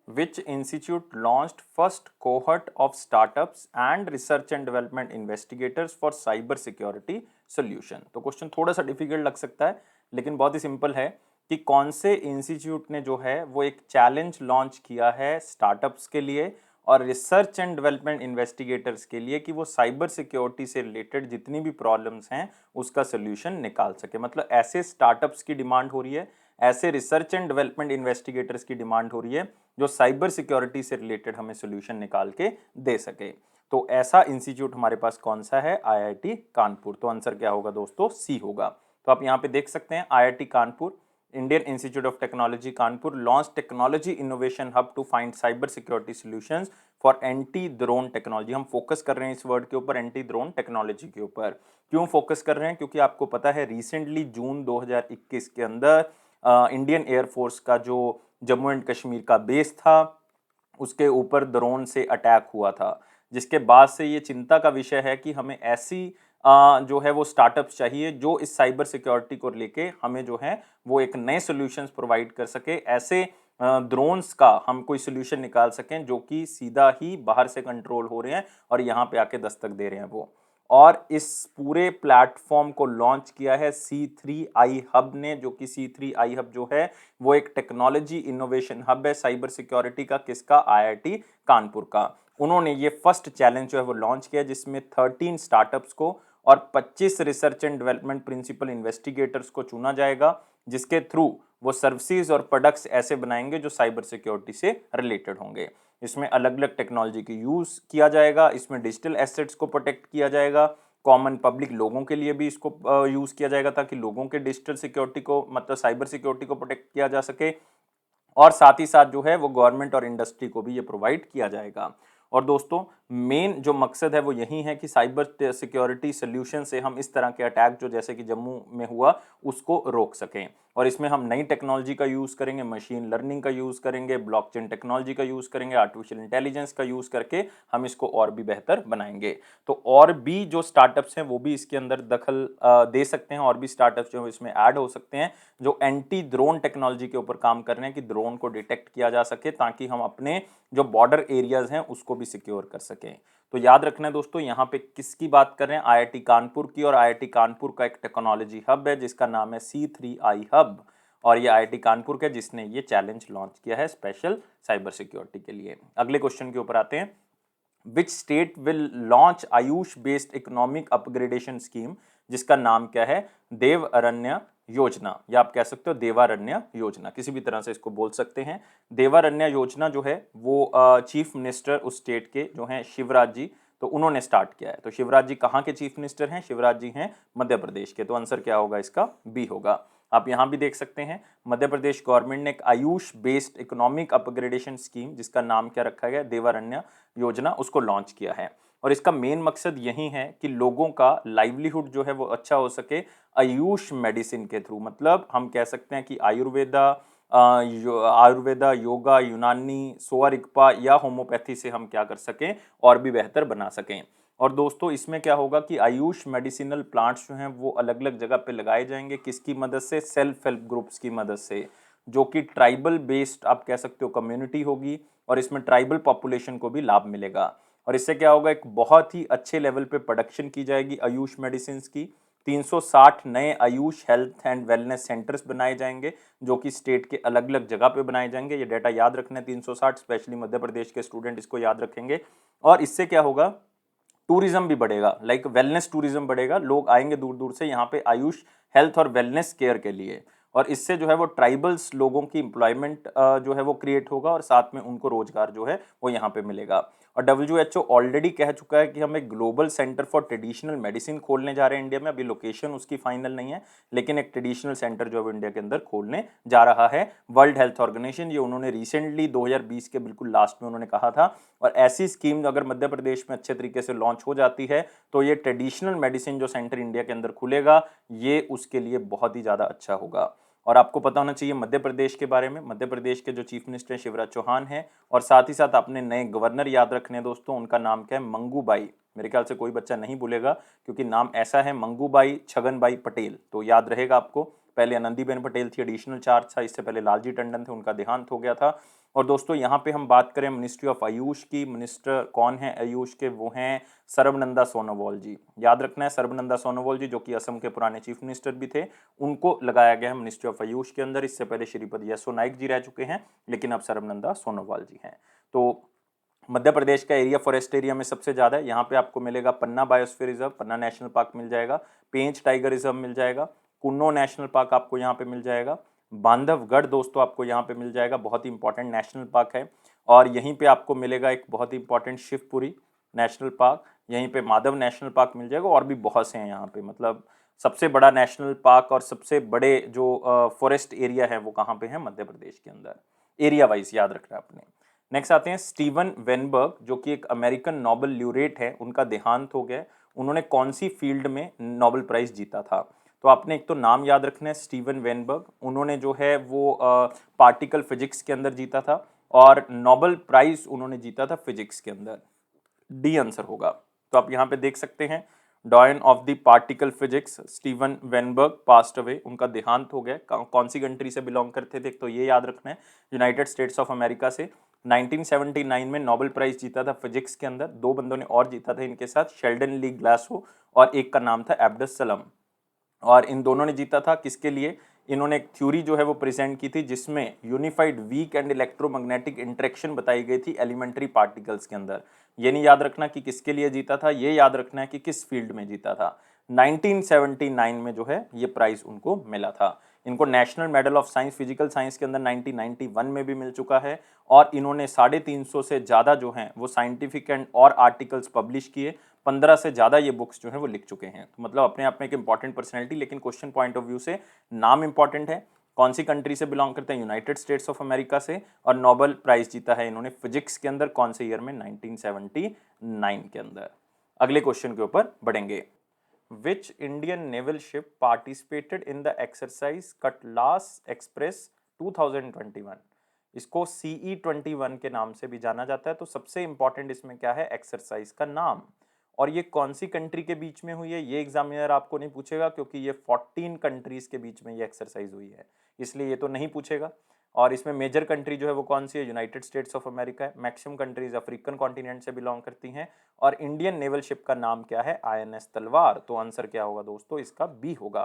Which institute launched first cohort of startups and research and development investigators for cyber security solution? तो क्वेश्चन थोड़ा सा डिफिकल्ट लग सकता है, लेकिन बहुत ही सिंपल है कि कौन से इंस्टीट्यूट ने जो है वो एक चैलेंज लॉन्च किया है स्टार्टअप्स के लिए और रिसर्च एंड डेवलपमेंट इन्वेस्टिगेटर्स के लिए, कि वो साइबर सिक्योरिटी से रिलेटेड जितनी भी प्रॉब्लम्स हैं उसका सोल्यूशन निकाल सके। मतलब ऐसे स्टार्टअप्स की डिमांड हो रही है, ऐसे रिसर्च एंड डेवलपमेंट इन्वेस्टिगेटर्स की डिमांड हो रही है जो साइबर सिक्योरिटी से रिलेटेड हमें सोल्यूशन निकाल के दे सके। तो ऐसा इंस्टीट्यूट हमारे पास कौन सा है, आईआईटी कानपुर। तो आंसर क्या होगा दोस्तों, सी होगा। तो आप यहां पे देख सकते हैं IIT Kanpur, Indian Institute of Technology Kanpur launch technology innovation hub to find cyber security solutions for anti drone technology. हम फोकस कर रहे हैं इस वर्ड के ऊपर, एंटी ड्रोन टेक्नोलॉजी के ऊपर। क्यों फोकस कर रहे हैं, क्योंकि आपको पता है रिसेंटली जून 2021 के अंदर इंडियन एयरफोर्स का जो जम्मू एंड कश्मीर का बेस था उसके ऊपर ड्रोन से अटैक हुआ था, जिसके बाद से ये चिंता का विषय है कि हमें ऐसी जो है वो स्टार्टअप्स चाहिए जो इस साइबर सिक्योरिटी को लेके हमें जो है वो एक नए सॉल्यूशंस प्रोवाइड कर सके। ऐसे ड्रोन्स का हम कोई सोल्यूशन निकाल सकें जो कि सीधा ही बाहर से कंट्रोल हो रहे हैं और यहाँ पे आके दस्तक दे रहे हैं वो। और इस पूरे प्लेटफॉर्म को लॉन्च किया है C3I हब ने, जो कि C3I हब जो है वो एक टेक्नोलॉजी इनोवेशन हब है साइबर सिक्योरिटी का, किसका, आईआईटी कानपुर का। उन्होंने ये फर्स्ट चैलेंज जो है वो लॉन्च किया, जिसमें 13 स्टार्टअप्स को और 25 research and development principal investigators को चुना जाएगा, जिसके थ्रू वो सर्विसेज और प्रोडक्ट्स ऐसे बनाएंगे जो साइबर सिक्योरिटी से रिलेटेड होंगे। इसमें अलग अलग टेक्नोलॉजी की यूज किया जाएगा, इसमें डिजिटल एसेट्स को प्रोटेक्ट किया जाएगा, कॉमन पब्लिक लोगों के लिए भी इसको यूज किया जाएगा ताकि लोगों के डिजिटल सिक्योरिटी को, मतलब साइबर सिक्योरिटी को प्रोटेक्ट किया जा सके, और साथ ही साथ जो है वो गवर्नमेंट और इंडस्ट्री को भी ये प्रोवाइड किया जाएगा। और दोस्तों मेन जो मकसद है वो यही है कि साइबर सिक्योरिटी सोल्यूशन से हम इस तरह के अटैक जो जैसे कि जम्मू में हुआ उसको रोक सकें। और इसमें हम नई टेक्नोलॉजी का यूज करेंगे, मशीन लर्निंग का यूज करेंगे, ब्लॉकचेन टेक्नोलॉजी का यूज करेंगे, आर्टिफिशियल इंटेलिजेंस का यूज करके हम इसको और भी बेहतर बनाएंगे। तो और भी जो स्टार्टअप्स हैं वो भी इसके अंदर दखल दे सकते हैं, और भी स्टार्टअप्स जो इसमें ऐड हो सकते हैं जो एंटी ड्रोन टेक्नोलॉजी के ऊपर काम कर रहे हैं कि ड्रोन को डिटेक्ट किया जा सके ताकि हम अपने जो बॉर्डर एरियाज हैं उसको भी सिक्योर कर सकें। तो याद रखना है दोस्तों, यहाँ पे किसकी बात कर रहे हैं, आईआईटी कानपुर की, और आईआईटी कानपुर का एक टेक्नोलॉजी हब है जिसका नाम है C3I हब, और ये आईआईटी कानपुर का जिसने ये चैलेंज लॉन्च किया है स्पेशल साइबर सिक्योरिटी के लिए। अगले क्वेश्चन के ऊपर आते हैं। Which state will launch Ayush based economic upgradation scheme, जिसका नाम क्या है, देव अरण्य योजना, या आप कह सकते हो देवारण्य योजना, किसी भी तरह से इसको बोल सकते हैं। देवारण्य योजना जो है वो चीफ मिनिस्टर उस स्टेट के जो हैं शिवराज जी, तो उन्होंने स्टार्ट किया है। तो शिवराज जी कहाँ के चीफ मिनिस्टर हैं, शिवराज जी हैं मध्य प्रदेश के। तो आंसर क्या होगा इसका, बी होगा। आप यहां भी देख सकते हैं मध्य प्रदेश गवर्नमेंट ने एक Ayush based economic upgradation scheme, जिसका नाम क्या रखा गया, देवारण्य योजना, उसको लॉन्च किया है। और इसका मेन मकसद यही है कि लोगों का लाइवलीहुड जो है वो अच्छा हो सके आयुष मेडिसिन के थ्रू। मतलब हम कह सकते हैं कि आयुर्वेदा, योगा, यूनानी, सोआ रिगपा या होम्योपैथी से हम क्या कर सकें और भी बेहतर बना सकें। और दोस्तों इसमें क्या होगा कि आयुष मेडिसिनल प्लांट्स जो हैं वो अलग अलग जगह पे लगाए जाएंगे, किसकी मदद से, सेल्फ हेल्प ग्रुप्स की मदद से, जो कि ट्राइबल बेस्ड आप कह सकते हो कम्युनिटी होगी, और इसमें ट्राइबल पॉपुलेशन को भी लाभ मिलेगा। और इससे क्या होगा, एक बहुत ही अच्छे लेवल पे प्रोडक्शन की जाएगी आयुष मेडिसिन की। 360 नए Ayush health and wellness centres बनाए जाएंगे जो कि स्टेट के अलग अलग जगह पे बनाए जाएंगे। ये डाटा याद रखना है, 360, स्पेशली मध्य प्रदेश के स्टूडेंट इसको याद रखेंगे। और इससे क्या होगा टूरिज्म भी बढ़ेगा, लाइक वेलनेस टूरिज्म बढ़ेगा, लोग आएंगे दूर दूर से यहाँ पे आयुष हेल्थ और वेलनेस केयर के लिए, और इससे जो है वो ट्राइबल्स लोगों की एम्प्लॉयमेंट जो है वो क्रिएट होगा और साथ में उनको रोजगार जो है वो यहाँ पे मिलेगा। और WHO ऑलरेडी कह चुका है कि हम एक global centre for traditional medicine खोलने जा रहे हैं इंडिया में। अभी लोकेशन उसकी फाइनल नहीं है, लेकिन एक ट्रेडिशनल सेंटर जो है इंडिया के अंदर खोलने जा रहा है। वर्ल्ड हेल्थ ऑर्गेनाइजेशन, ये उन्होंने रिसेंटली 2020 के बिल्कुल लास्ट में उन्होंने कहा था। और ऐसी स्कीम अगर मध्य प्रदेश में अच्छे तरीके से लॉन्च हो जाती है तो ये ट्रेडिशनल मेडिसिन जो सेंटर इंडिया के अंदर खुलेगा, ये उसके लिए बहुत ही ज्यादा अच्छा होगा। और आपको पता होना चाहिए मध्य प्रदेश के बारे में, मध्य प्रदेश के जो चीफ मिनिस्टर शिवराज चौहान हैं, और साथ ही साथ अपने नए गवर्नर याद रखने हैं दोस्तों, उनका नाम क्या है, मंगूबाई। मेरे ख्याल से कोई बच्चा नहीं भूलेगा क्योंकि नाम ऐसा है, मंगूबाई छगनबाई पटेल, तो याद रहेगा आपको। पहले आनंदीबेन पटेल थी, एडिशनल चार्ज था, इससे पहले लालजी टंडन थे, उनका देहांत हो गया था। और दोस्तों यहाँ पे हम बात करें मिनिस्ट्री ऑफ आयुष की, मिनिस्टर कौन है आयुष के, वो हैं सर्बानंद सोनोवाल जी। याद रखना है, सर्बानंद सोनोवाल जी जो कि असम के पुराने चीफ मिनिस्टर भी थे, उनको लगाया गया है मिनिस्ट्री ऑफ आयुष के अंदर। इससे पहले श्रीपद येसो नाइक जी रह चुके हैं, लेकिन अब सर्बानंद सोनोवाल जी हैं। तो मध्य प्रदेश का एरिया फॉरेस्ट एरिया में सबसे ज्यादा है। यहाँ पे आपको मिलेगा पन्ना बायोस्फीयर रिजर्व, पन्ना नेशनल पार्क मिल जाएगा, पेंच टाइगर रिजर्व मिल जाएगा, कुन्नो नेशनल पार्क आपको यहाँ पे मिल जाएगा, बांधवगढ़ दोस्तों आपको यहाँ पे मिल जाएगा, बहुत ही इंपॉर्टेंट नेशनल पार्क है। और यहीं पे आपको मिलेगा एक बहुत ही इंपॉर्टेंट शिवपुरी नेशनल पार्क, यहीं पे माधव नेशनल पार्क मिल जाएगा, और भी बहुत से हैं यहाँ पे। मतलब सबसे बड़ा नेशनल पार्क और सबसे बड़े जो फॉरेस्ट एरिया है वो कहाँ पे है, मध्य प्रदेश के अंदर, एरिया वाइज याद रखना है आपने। नेक्स्ट आते हैं स्टीवन वेनबर्ग, जो कि एक अमेरिकन नोबेल ल्यूरेट है, उनका देहांत हो गया। उन्होंने कौन सी फील्ड में नोबेल प्राइज जीता था? तो आपने एक तो नाम याद रखना है, स्टीवन वेनबर्ग। उन्होंने जो है वो पार्टिकल फिजिक्स के अंदर जीता था, और नोबेल प्राइज उन्होंने जीता था फिजिक्स के अंदर। डी आंसर होगा। तो आप यहाँ पे देख सकते हैं, doyen of the particle physics Steven Weinberg passed away, उनका देहांत हो गया। कौन सी कंट्री से बिलोंग करते थे, तो ये याद रखना है, यूनाइटेड स्टेट्स ऑफ अमेरिका से। 1979 में नोबेल प्राइज जीता था फिजिक्स के अंदर। दो बंदों ने और जीता था इनके साथ, शेल्डन ली ग्लासो, और एक का नाम था एब्डस सलम। और इन दोनों ने जीता था किसके लिए? इन्होंने एक थ्योरी जो है वो प्रेजेंट की थी जिसमें unified weak and electromagnetic interaction बताई गई थी एलिमेंट्री पार्टिकल्स के अंदर। ये नहीं याद रखना कि किसके लिए जीता था, ये याद रखना है कि किस फील्ड में जीता था। 1979 में जो है ये प्राइज उनको मिला था। इनको national medal of science physical science के अंदर 1991 में भी मिल चुका है। और इन्होंने 350 से ज़्यादा जो हैं वो साइंटिफिक एंड और आर्टिकल्स पब्लिश किए, 15 से ज़्यादा ये बुक्स जो है वो लिख चुके हैं। तो मतलब अपने आप में एक इंपॉर्टेंट पर्सनैलिटी, लेकिन क्वेश्चन पॉइंट ऑफ व्यू से नाम इंपॉर्टेंट है। कौन सी कंट्री से बिलोंग करते हैं? यूनाइटेड स्टेट्स ऑफ अमेरिका से। और नोबेल प्राइज जीता है इन्होंने फिजिक्स के अंदर, कौन से ईयर में? 1979 के अंदर। अगले क्वेश्चन के ऊपर बढ़ेंगे। Which Indian naval ship participated in the exercise Cutlass Express 2021? इसको CE-21 के नाम से भी जाना जाता है। तो सबसे इंपॉर्टेंट इसमें क्या है? एक्सरसाइज का नाम। और ये कौन सी कंट्री के बीच में हुई है, ये एग्जामिनर आपको नहीं पूछेगा, क्योंकि ये 14 कंट्रीज के बीच में ये एक्सरसाइज हुई है, इसलिए ये तो नहीं पूछेगा। और इसमें मेजर कंट्री जो है वो कौन सी है? यूनाइटेड स्टेट्स ऑफ अमेरिका है। मैक्सिमम कंट्रीज अफ्रीकन कॉन्टिनेंट से बिलोंग करती हैं। और इंडियन नेवल शिप का नाम क्या है? INS तलवार। तो आंसर क्या होगा दोस्तों? इसका बी होगा।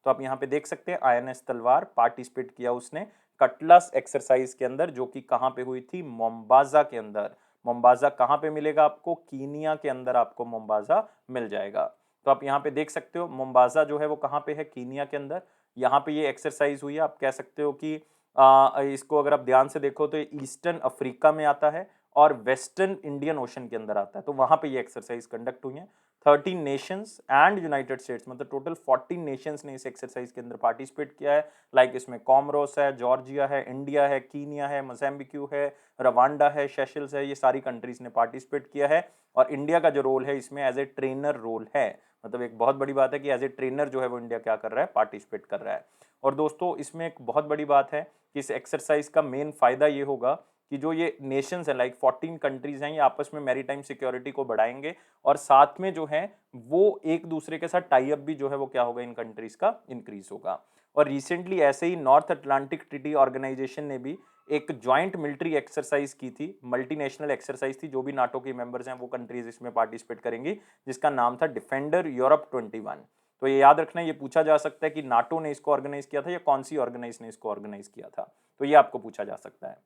तो आप यहाँ पे देख सकते हैं INS तलवार पार्टिसिपेट किया उसने कटलस एक्सरसाइज के अंदर, जो कि कहाँ पे हुई थी? मोम्बाजा के अंदर। मोम्बाजा कहाँ पे मिलेगा आपको? कीनिया के अंदर आपको मोम्बाजा मिल जाएगा। तो आप यहाँ पे देख सकते हो मोम्बाजा जो है वो कहाँ पे है? कीनिया के अंदर। यहाँ पे ये एक्सरसाइज हुई है। आप कह सकते हो कि इसको अगर आप ध्यान से देखो तो ये ईस्टर्न अफ्रीका में आता है और वेस्टर्न इंडियन ओशन के अंदर आता है। तो वहां पे ये एक्सरसाइज कंडक्ट हुई है। 13 नेशंस एंड यूनाइटेड स्टेट्स, मतलब टोटल 14 नेशंस ने इस एक्सरसाइज के अंदर पार्टिसिपेट किया है। लाइक इसमें कॉमरोस है, जॉर्जिया है, इंडिया है, कीनिया है, मोज़ाम्बिक है, रवांडा है, सेशल्स है, ये सारी कंट्रीज ने पार्टिसिपेट किया है। और इंडिया का जो रोल है इसमें एज ए ट्रेनर रोल है। मतलब एक बहुत बड़ी बात है कि एज ए ट्रेनर जो है वो इंडिया क्या कर रहा है? पार्टिसिपेट कर रहा है। और दोस्तों इसमें एक बहुत बड़ी बात है कि इस एक्सरसाइज का मेन फायदा ये होगा कि जो ये नेशंस हैं, लाइक 14 कंट्रीज हैं, ये आपस में मैरीटाइम सिक्योरिटी को बढ़ाएंगे, और साथ में जो है वो एक दूसरे के साथ टाई अप भी जो है वो क्या होगा? इन कंट्रीज का इंक्रीज होगा। और रिसेंटली ऐसे ही नॉर्थ अटलांटिक ट्रीटी ऑर्गेनाइजेशन ने भी एक ज्वाइंट मिलिट्री एक्सरसाइज की थी, मल्टीनेशनल एक्सरसाइज थी, जो भी नाटो के मेंबर्स हैं वो कंट्रीज इसमें पार्टिसिपेट करेंगी, जिसका नाम था डिफेंडर यूरोप 21। तो ये याद रखना, ये पूछा जा सकता है कि नाटो ने इसको ऑर्गेनाइज किया था या कौन सी ऑर्गेनाइज ने इसको ऑर्गेनाइज किया था, तो ये आपको पूछा जा सकता है।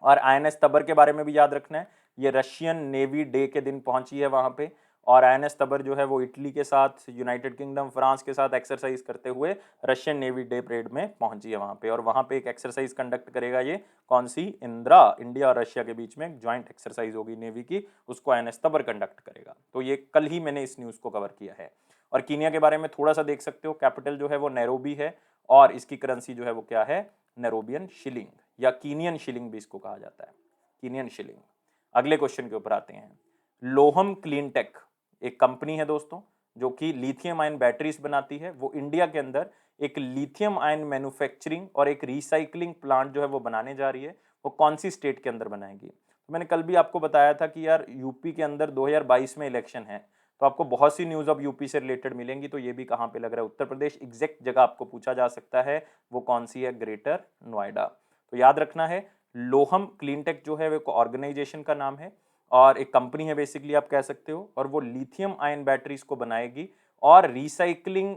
और INS तबर के बारे में भी याद रखना है, ये रशियन नेवी डे के दिन पहुंची है वहां पे। और INS तबर जो है वो इटली के साथ, यूनाइटेड किंगडम, फ्रांस के साथ एक्सरसाइज करते हुए रशियन नेवी डे परेड में पहुंची है वहां पे, और वहां पे एक एक्सरसाइज कंडक्ट करेगा। ये कौन सी? इंदिरा, इंडिया और रशिया के बीच में एक ज्वाइंट एक्सरसाइज होगी नेवी की, उसको INS तबर कंडक्ट करेगा। तो ये कल ही मैंने इस न्यूज को कवर किया है। और कीनिया के बारे में थोड़ा सा देख सकते हो, कैपिटल जो है वो नैरोबी है और इसकी करेंसी जो है वो क्या है? नैरोबियन शिलिंग या कीनियन शिलिंग भी इसको कहा जाता है, कीनियन शिलिंग। अगले क्वेश्चन के ऊपर आते हैं। लोहम क्लीन टेक एक कंपनी है दोस्तों जो कि लिथियम आयन बैटरीज बनाती है। वो इंडिया के अंदर एक लिथियम आयन मैन्युफैक्चरिंग और एक रिसाइकलिंग प्लांट जो है वो बनाने जा रही है। वो कौन सी स्टेट के अंदर बनाएगी? तो मैंने कल भी आपको बताया था कि यार यूपी के अंदर 2022 में इलेक्शन है, तो आपको बहुत सी न्यूज अब यूपी से रिलेटेड मिलेंगी। तो ये भी कहां पे लग रहा है? उत्तर प्रदेश। एग्जैक्ट जगह आपको पूछा जा सकता है, वो कौन सी है? ग्रेटर नोएडा। तो याद रखना है, लोहम क्लीनटेक जो है वो एक ऑर्गेनाइजेशन का नाम है और एक कंपनी है बेसिकली आप कह सकते हो, और वो लिथियम आयन बैटरीज को बनाएगी और रिसाइकलिंग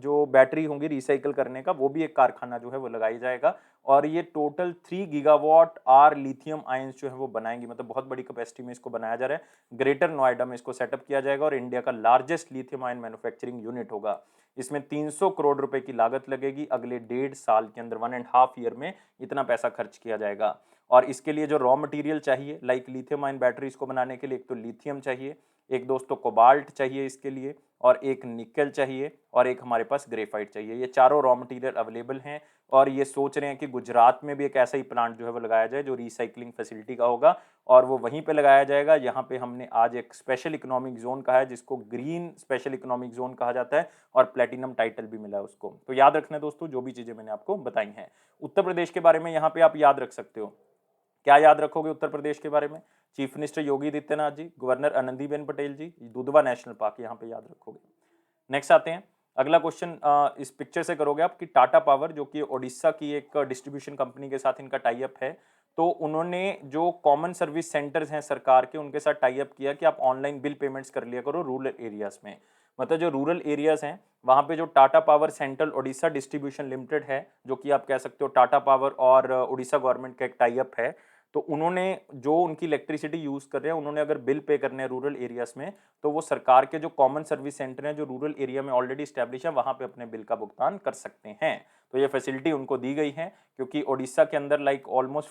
जो बैटरी होंगी रिसाइकल करने का, वो भी एक कारखाना जो है वो लगाई जाएगा। और ये total 3 gigawatt are lithium ions जो है वो बनाएंगी, मतलब बहुत बड़ी कैपेसिटी में इसको बनाया जा रहा है। ग्रेटर नोएडा में इसको सेटअप किया जाएगा और इंडिया का largest lithium ion manufacturing unit होगा। इसमें 300 करोड़ रुपए की लागत लगेगी। अगले 1.5 साल के अंदर, 1.5 ईयर में इतना पैसा खर्च किया जाएगा। और इसके लिए जो रॉ मटेरियल चाहिए, लाइक लिथियम आयन बैटरीज को बनाने के लिए, एक तो लिथियम चाहिए, एक दोस्तों कोबाल्ट चाहिए इसके लिए, और एक निकल चाहिए, और एक हमारे पास ग्रेफाइट चाहिए। ये चारों रॉ मटेरियल अवेलेबल हैं और ये सोच रहे हैं कि गुजरात में भी एक ऐसा ही प्लांट जो है वो लगाया जाए जो रिसाइकलिंग फैसिलिटी का होगा, और वो वहीं पे लगाया जाएगा। यहाँ पे हमने आज एक स्पेशल इकोनॉमिक जोन कहा है, जिसको ग्रीन स्पेशल इकोनॉमिक जोन कहा जाता है, और प्लेटिनम टाइटल भी मिला है उसको। तो याद रखना दोस्तों जो भी चीजें मैंने आपको बताई हैं। उत्तर प्रदेश के बारे में यहाँ पे आप याद रख सकते हो। क्या याद रखोगे उत्तर प्रदेश के बारे में? Chief minister Yogi Adityanath ji, governor Anandiben Patel जी, दुधवा नेशनल पार्क यहाँ पे याद रखोगे। नेक्स्ट आते हैं, अगला क्वेश्चन इस पिक्चर से करोगे आप कि टाटा पावर जो कि ओडिशा की एक डिस्ट्रीब्यूशन कंपनी के साथ इनका टाई अप है, तो उन्होंने जो कॉमन सर्विस सेंटर्स हैं सरकार के, उनके साथ टाई अप किया कि आप ऑनलाइन बिल पेमेंट्स कर लिया करो रूरल एरियाज में। मतलब जो रूरल एरियाज हैं वहां पे जो Tata power central Odisha distribution limited है, जो कि आप कह सकते हो टाटा पावर और उड़ीसा गवर्नमेंट का एक टाई अप है, तो उन्होंने जो उनकी इलेक्ट्रिसिटी यूज कर रहे हैं, उन्होंने अगर बिल पे करने हैं रूरल एरियाज में, तो वो सरकार के जो कॉमन सर्विस सेंटर हैं जो रूरल एरिया में ऑलरेडी स्टैब्लिश है, वहां पे अपने बिल का भुगतान कर सकते हैं। तो ये फैसिलिटी उनको दी गई है, क्योंकि ओडिशा के अंदर like almost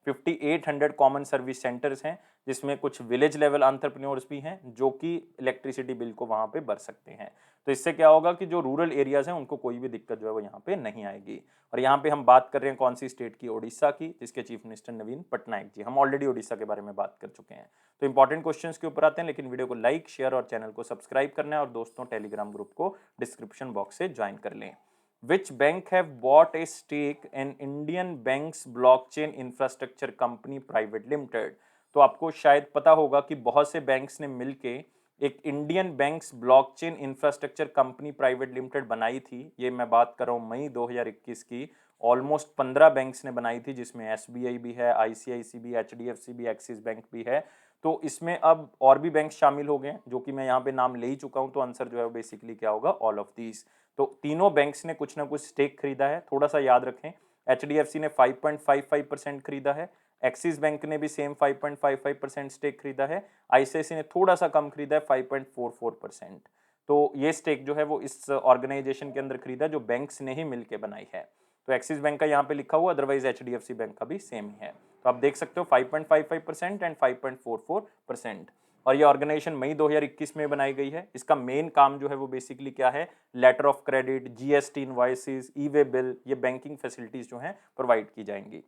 5800 common service centres हैं, जिसमें कुछ विलेज लेवल एंटरप्रेन्योर्स भी हैं जो कि इलेक्ट्रिसिटी बिल को वहां पे भर सकते हैं। तो इससे क्या होगा कि जो रूरल एरियाज हैं उनको कोई भी दिक्कत जो है वो यहाँ पे नहीं आएगी। और यहाँ पे हम बात कर रहे हैं कौन सी स्टेट की? ओडिशा की, जिसके चीफ मिनिस्टर नवीन पटनायक जी। हम ऑलरेडी ओडिशा के बारे में बात कर चुके हैं। तो इंपॉर्टेंट क्वेश्चंस के ऊपर आते हैं, लेकिन वीडियो को लाइक, शेयर और चैनल को सब्सक्राइब करना है, और दोस्तों टेलीग्राम ग्रुप को डिस्क्रिप्शन बॉक्स से ज्वाइन कर लें। Which bank have bought a stake in Indian Bank's blockchain infrastructure company private limited? तो आपको शायद पता होगा कि बहुत से बैंक्स ने मिलके एक Indian banks blockchain infrastructure company private limited बनाई थी। ये मैं बात कर रहा हूँ मई 2021 की। ऑलमोस्ट 15 बैंक्स ने बनाई थी, जिसमें SBI भी है, ICICI भी, HDFC भी, एक्सिस बैंक भी है। तो इसमें अब और भी बैंक शामिल हो गए, जो कि मैं यहाँ पे नाम ले ही चुका हूँ। तो आंसर जो है बेसिकली क्या होगा? All of these. तो तीनों बैंक्स ने कुछ ना कुछ स्टेक खरीदा है। थोड़ा सा याद रखें, HDFC ने 5.55% खरीदा है, एक्सिस बैंक ने भी सेम 5.55% स्टेक खरीदा है, ICICI ने थोड़ा सा कम खरीदा है 5.44%। तो ये स्टेक जो है वो इस ऑर्गेनाइजेशन के अंदर खरीदा जो बैंक्स ने ही मिलकर बनाई है। तो एक्सिस बैंक का यहाँ पे लिखा हुआ, अदरवाइज HDFC बैंक का भी सेम ही है। तो आप देख सकते हो 5.55% एंड 5.44%। और ये ऑर्गेनाइजेशन मई 2021 में बनाई गई है। इसका मेन काम जो है वो बेसिकली क्या है? Letter of credit, GST invoices, e-way bill, ये बैंकिंग फैसिलिटीज जो हैं प्रोवाइड की जाएंगी।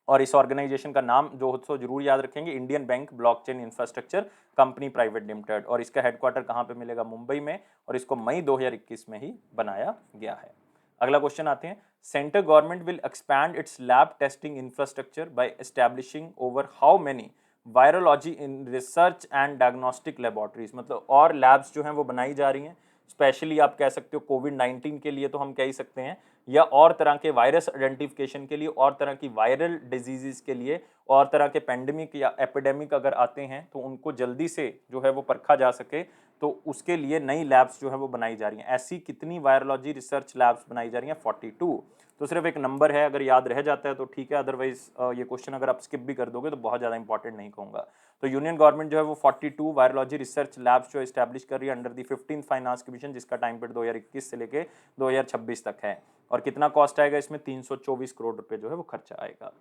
और इस ऑर्गेनाइजेशन का नाम जो हो जरूर याद रखेंगे, Indian bank blockchain infrastructure company private limited. और इसका हेडक्वार्टर कहाँ पे मिलेगा? मुंबई में, और इसको मई 2021 में ही बनाया गया है। अगला क्वेश्चन आते हैं, central government will expand its lab testing infrastructure by establishing over how many virology in research and diagnostic laboratories. मतलब और लैब्स जो हैं वो बनाई जा रही हैं, स्पेशली आप कह सकते हो कोविड-19 के लिए तो हम कह ही सकते हैं, या और तरह के वायरस आइडेंटिफिकेशन के लिए, और तरह की वायरल डिजीजेस के लिए, और तरह के पेंडेमिक या एपिडेमिक अगर आते हैं तो उनको जल्दी से जो है वो परखा जा सके। तो उसके लिए नई लैब्स जो है वो बनाई जा रही हैं। ऐसी कितनी वायरोलॉजी रिसर्च लैब्स बनाई जा रही हैं? 42। तो सिर्फ एक नंबर है, अगर याद रह जाता है तो ठीक है, अदरवाइज ये क्वेश्चन अगर आप स्किप भी कर दोगे तो बहुत ज़्यादा इंपॉर्टेंट नहीं कहूँगा। तो यूनियन गवर्नमेंट जो है वो 42 वायरोलॉजी रिसर्च लैब्स जो इस्टेब्लिश कर रही है under the 15th finance commission, जिसका टाइम पीरियड 2021 से लेके 2026 तक है। और कितना कॉस्ट आएगा इसमें? 324 करोड़ रुपए जो है वो खर्चा आएगा।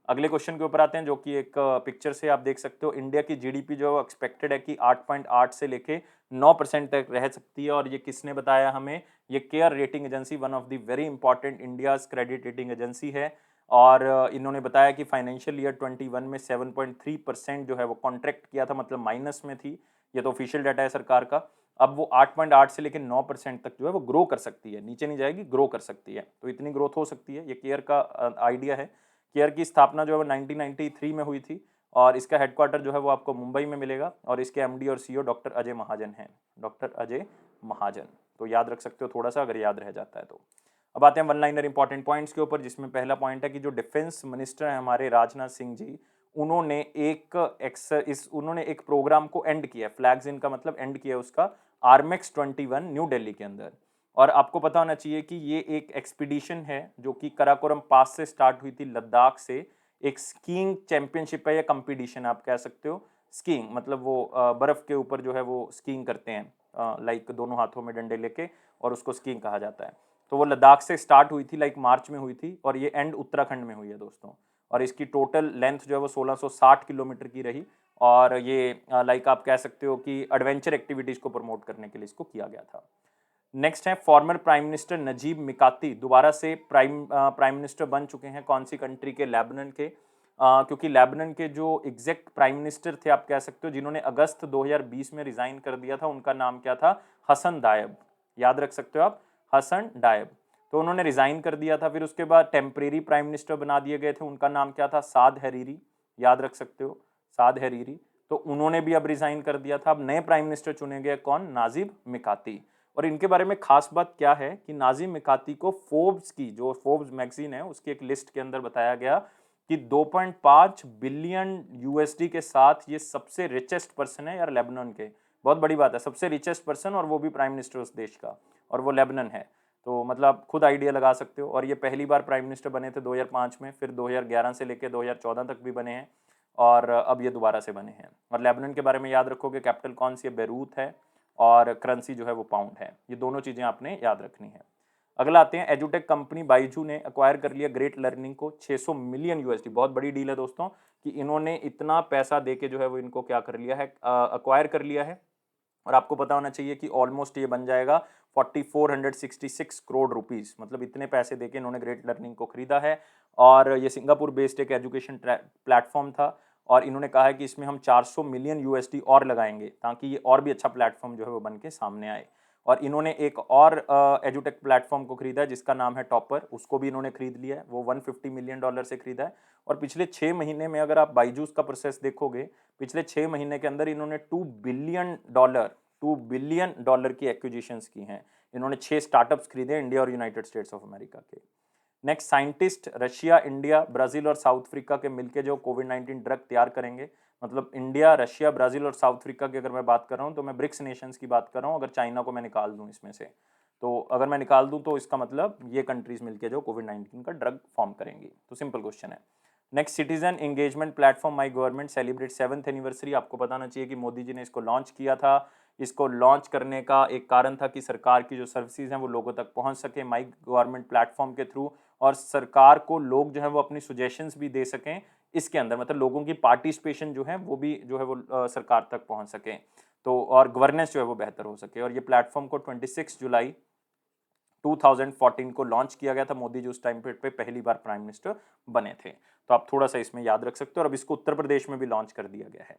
अगले क्वेश्चन के ऊपर आते हैं, जो कि एक पिक्चर से आप देख सकते हो। इंडिया की जीडीपी जो है एक्सपेक्टेड है कि 8.8 से लेके 9% तक रह सकती है, और ये किसने बताया हमें? ये care rating agency, one of the very important India's credit rating agency है। और इन्होंने बताया कि फाइनेंशियल ईयर 21 में 7.3% जो है वो कॉन्ट्रैक्ट किया था, मतलब माइनस में थी। ये तो ऑफिशियल डाटा है सरकार का। अब वो 8.8 से लेकर 9% तक जो है वो ग्रो कर सकती है, नीचे नहीं जाएगी, ग्रो कर सकती है। तो इतनी ग्रोथ हो सकती है, ये केयर का आइडिया है। केयर की स्थापना जो है वो 1993 में हुई थी, और इसका हेडक्वार्टर जो है वो आपको मुंबई में मिलेगा, और इसके एमडी और सीईओ डॉक्टर अजय महाजन हैं। डॉक्टर अजय महाजन, तो याद रख सकते हो थोड़ा सा, अगर याद रह जाता है तो। अब आते हैं वन लाइनर इंपॉर्टेंट पॉइंट्स के ऊपर, जिसमें पहला पॉइंट है कि जो डिफेंस मिनिस्टर हैं हमारे राजनाथ सिंह जी, उन्होंने एक प्रोग्राम को एंड किया। फ्लैग्स इन का मतलब एंड किया उसका, आर्मेक्स 21 न्यू दिल्ली के अंदर। और आपको पता होना चाहिए कि ये एक एक्सपीडिशन है जो कि कराकोरम पास से स्टार्ट हुई थी, लद्दाख से। एक स्कीइंग चैंपियनशिप है या कंपटीशन आप कह सकते हो। स्कीइंग मतलब वो बर्फ के ऊपर जो है वो स्कीइंग करते हैं, लाइक दोनों हाथों में डंडे लेके, और उसको स्कीइंग कहा जाता है। तो वो लद्दाख से स्टार्ट हुई थी, लाइक मार्च में हुई थी, और ये एंड उत्तराखंड में हुई है दोस्तों। और इसकी टोटल लेंथ जो है वो 1660 किलोमीटर की रही। और ये लाइक आप कह सकते हो कि एडवेंचर एक्टिविटीज को प्रमोट करने के लिए इसको किया गया था। नेक्स्ट है फॉर्मर प्राइम मिनिस्टर नजीब मिकाती दोबारा से प्राइम मिनिस्टर बन चुके हैं। कौन सी कंट्री के? लेबनान के। क्योंकि लेबनान के जो एग्जैक्ट प्राइम मिनिस्टर थे आप कह सकते हो, जिन्होंने अगस्त 2020 में रिजाइन कर दिया था, उनका नाम क्या था? हसन दायब। याद रख सकते हो आप, हसन दायब। तो उन्होंने रिजाइन कर दिया था। फिर उसके बाद टेम्परेरी प्राइम मिनिस्टर बना दिए गए थे, उनका नाम क्या था? साद हरीरी। याद रख सकते हो, साद हरीरी। तो उन्होंने भी अब रिजाइन कर दिया था। अब नए प्राइम मिनिस्टर चुने गए, कौन? नाजिब मिकाती। और इनके बारे में खास बात क्या है कि नाजिम मिकाती को फोर्ब्स की, जो फोर्ब्स मैगजीन है, उसकी एक लिस्ट के अंदर बताया गया कि 2.5 बिलियन यूएसडी के साथ ये सबसे रिचेस्ट पर्सन है यार लेबनान के। बहुत बड़ी बात है, सबसे रिचेस्ट पर्सन, और वो भी प्राइम मिनिस्टर उस देश का, और वो लेबनान है। तो मतलब खुद आइडिया लगा सकते हो। और ये पहली बार प्राइम मिनिस्टर बने थे 2005 में, फिर 2011 से लेकर 2014 तक भी बने हैं, और अब ये दोबारा से बने हैं। और लेबनान के बारे में याद रखोगे, कैपिटल कौन सी है? बेरूत है, और करेंसी जो है वो पाउंड है। ये दोनों चीजें आपने याद रखनी है। अगला आते हैं, एजुटेक कंपनी बाइजू ने अक्वायर कर लिया ग्रेट लर्निंग को 600 मिलियन यूएसडी। बहुत बड़ी डील है दोस्तों, कि इन्होंने इतना पैसा देके जो है वो इनको क्या कर लिया है? अक्वायर कर लिया है। और आपको पता होना चाहिए कि ऑलमोस्ट ये बन जाएगा 4466 करोड़ रुपीस, मतलब इतने पैसे देके इन्होंने ग्रेट लर्निंग को खरीदा है। और ये सिंगापुर बेस्ड एक एजुकेशन प्लेटफॉर्म था, और इन्होंने कहा है कि इसमें हम 400 मिलियन यूएसडी और लगाएंगे, ताकि ये और भी अच्छा प्लेटफॉर्म जो है वो बन के सामने आए। और इन्होंने एक और एजुटेक प्लेटफॉर्म को खरीदा है, जिसका नाम है टॉपर। उसको भी इन्होंने खरीद लिया है, वो $150 मिलियन से खरीदा है। और पिछले 6 महीने में अगर आप बाइजूस का प्रोसेस देखोगे, पिछले 6 महीने के अंदर इन्होंने $2 बिलियन की एक्विजिशंस की हैं। इन्होंने 6 स्टार्टअप्स खरीदे, इंडिया और यूनाइटेड स्टेट्स ऑफ अमेरिका के। Next, scientist Russia, India, Brazil और साउथ अफ्रीका के मिलके जो कोविड-19 ड्रग तैयार करेंगे। मतलब इंडिया, रशिया, ब्राजील और साउथ अफ्रीका की अगर मैं बात कर रहा हूँ, तो मैं ब्रिक्स नेशंस की बात कर रहा हूँ। अगर चाइना को मैं निकाल दूँ इसमें से, तो अगर मैं निकाल दूँ तो इसका मतलब ये कंट्रीज मिलके जो कोविड-19 का ड्रग फॉर्म करेंगी। तो सिंपल क्वेश्चन है। Next, citizen engagement platform my government celebrate 7th anniversary. आपको बताना चाहिए कि मोदी जी ने इसको लॉन्च किया था। इसको लॉन्च करने का एक कारण था कि सरकार की जो सर्विसेज हैं वो लोगों तक पहुंच सके माई गवर्नमेंट प्लेटफॉर्म के थ्रू, और सरकार को लोग जो है वो अपनी सुजेशंस भी दे सकें इसके अंदर, मतलब लोगों की पार्टिसिपेशन जो है वो भी जो है वो सरकार तक पहुंच सके, तो और गवर्नेंस जो है वो बेहतर हो सके। और ये प्लेटफॉर्म को 26 जुलाई 2014 को लॉन्च किया गया था। मोदी जी उस टाइम पे पहली बार प्राइम मिनिस्टर बने थे। तो आप थोड़ा सा इसमें याद रख सकते हो। और अब इसको उत्तर प्रदेश में भी लॉन्च कर दिया गया है।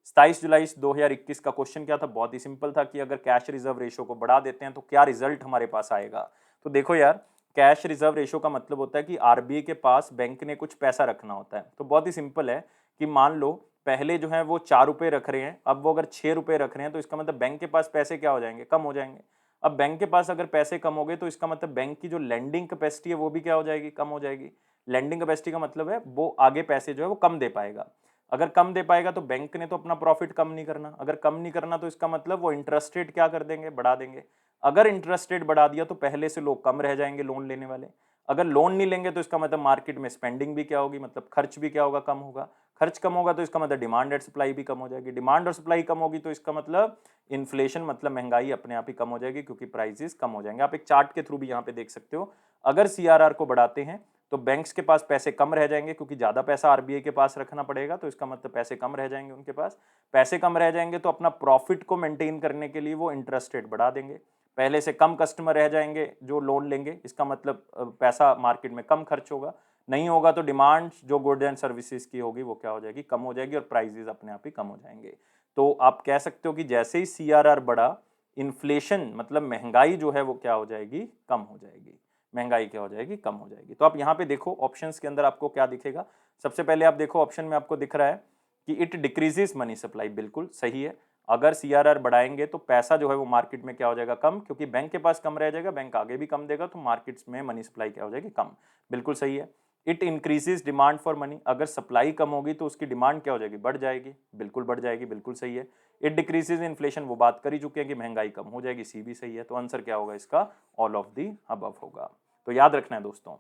27 जुलाई 2021 का क्वेश्चन क्या था? बहुत ही सिंपल था कि अगर कैश रिजर्व रेशो को बढ़ा देते हैं तो क्या रिजल्ट हमारे पास आएगा। तो देखो यार, कैश रिजर्व रेशो का मतलब होता है कि आरबीआई के पास बैंक ने कुछ पैसा रखना होता है। तो बहुत ही सिंपल है कि मान लो पहले जो है वो 4 रुपए रख रहे हैं, अब वो अगर 6 रुपए रख रहे हैं, तो इसका मतलब बैंक के पास पैसे क्या हो जाएंगे? कम हो जाएंगे। अब बैंक के पास अगर पैसे कम हो गए तो इसका मतलब बैंक की जो लेंडिंग कैपेसिटी है वो भी क्या हो जाएगी? कम हो जाएगी। लेंडिंग कैपेसिटी का मतलब है वो आगे पैसे जो है वो कम दे पाएगा। अगर कम दे पाएगा तो बैंक ने तो अपना प्रॉफिट कम नहीं करना, अगर कम नहीं करना तो इसका मतलब वो इंटरेस्ट रेट क्या कर देंगे, बढ़ा देंगे। अगर इंटरेस्ट रेट बढ़ा दिया तो पहले से लोग कम रह जाएंगे लोन लेने वाले। अगर लोन नहीं लेंगे तो इसका मतलब मार्केट में स्पेंडिंग भी क्या होगी, मतलब खर्च भी क्या होगा, कम होगा। खर्च कम होगा तो इसका मतलब डिमांड एंड सप्लाई भी कम हो जाएगी। डिमांड और सप्लाई कम होगी तो इसका मतलब इन्फ्लेशन, मतलब महंगाई अपने आप ही कम हो जाएगी, क्योंकि प्राइसेस कम हो जाएंगे। आप एक चार्ट के थ्रू भी यहाँ पे देख सकते हो। अगर सीआरआर को बढ़ाते हैं तो बैंक्स के पास पैसे कम रह जाएंगे, क्योंकि ज्यादा पैसा आरबीआई के पास रखना पड़ेगा, तो इसका मतलब पैसे कम रह जाएंगे उनके पास। पैसे कम रह जाएंगे तो अपना प्रॉफिट को मेंटेन करने के लिए वो इंटरेस्ट रेट बढ़ा देंगे। पहले से कम कस्टमर रह जाएंगे जो लोन लेंगे, इसका मतलब पैसा मार्केट में कम खर्च होगा। नहीं होगा तो डिमांड जो गुड्स एंड सर्विसेज की होगी वो क्या हो जाएगी, कम हो जाएगी, और प्राइसेस अपने आप ही कम हो जाएंगे। तो आप कह सकते हो कि जैसे ही सीआरआर बढ़ा, इन्फ्लेशन मतलब महंगाई जो है वो क्या हो जाएगी, कम हो जाएगी। महंगाई क्या हो जाएगी, कम हो जाएगी। तो आप यहाँ पे देखो ऑप्शंस के अंदर आपको क्या दिखेगा। सबसे पहले आप देखो ऑप्शन में आपको दिख रहा है कि इट डिक्रीजेस मनी सप्लाई, बिल्कुल सही है। अगर सीआरआर बढ़ाएंगे तो पैसा जो है वो मार्केट में क्या हो जाएगा, कम, क्योंकि बैंक के पास कम रह जाएगा, बैंक आगे भी कम देगा, तो मार्केट्स में मनी सप्लाई क्या हो जाएगी, कम। बिल्कुल सही है। It increases demand for money, अगर सप्लाई कम होगी तो उसकी डिमांड क्या हो जाएगी, बढ़ जाएगी, बिल्कुल बढ़ जाएगी, बिल्कुल सही है। इट डिक्रीजेस इन्फ्लेशन, वो बात कर ही चुके हैं कि महंगाई कम हो जाएगी, सी भी सही है। तो आंसर क्या होगा इसका, ऑल ऑफ दी अबव होगा। तो याद रखना है दोस्तों।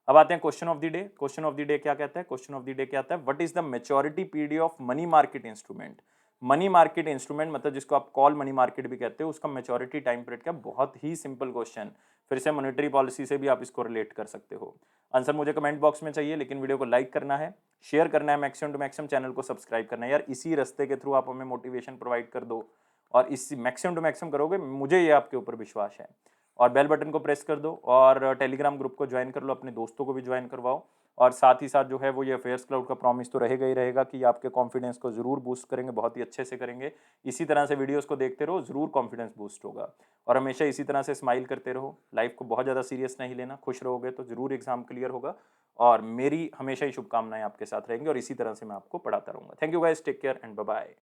अब आते हैं question of the day. Question of the day क्या कहता है, क्वेश्चन ऑफ द डे क्या आता है, what is the maturity period of money market instrument. Money market instrument मतलब जिसको आप कॉल मनी मार्केट भी कहते हो, उसका मैच्योरिटी टाइम पीरियड क्या, बहुत ही सिंपल क्वेश्चन। फिर से मॉनेटरी पॉलिसी से भी आप इसको रिलेट कर सकते हो। आंसर मुझे कमेंट बॉक्स में चाहिए, लेकिन वीडियो को लाइक करना है, शेयर करना है मैक्सिमम टू मैक्सिमम, चैनल को सब्सक्राइब करना है। यार इसी रास्ते के थ्रू आप हमें मोटिवेशन प्रोवाइड कर दो, और इसी मैक्सिमम टू मैक्सिमम करोगे, मुझे ये आपके ऊपर विश्वास है। और बेल बटन को प्रेस कर दो, और टेलीग्राम ग्रुप को ज्वाइन कर लो, अपने दोस्तों को भी ज्वाइन करवाओ। और साथ ही साथ जो है वो ये अफेयर्स क्लाउड का प्रॉमिस तो रहेगा ही रहेगा कि आपके कॉन्फिडेंस को जरूर बूस्ट करेंगे, बहुत ही अच्छे से करेंगे। इसी तरह से वीडियोस को देखते रहो, जरूर कॉन्फिडेंस बूस्ट होगा। और हमेशा इसी तरह से स्माइल करते रहो, लाइफ को बहुत ज़्यादा सीरियस नहीं लेना, खुश रहोगे तो जरूर एग्जाम क्लियर होगा। और मेरी हमेशा ही शुभकामनाएं आपके साथ रहेंगी, और इसी तरह से मैं आपको पढ़ाता रहूंगा। Thank you guys, take care and bye bye.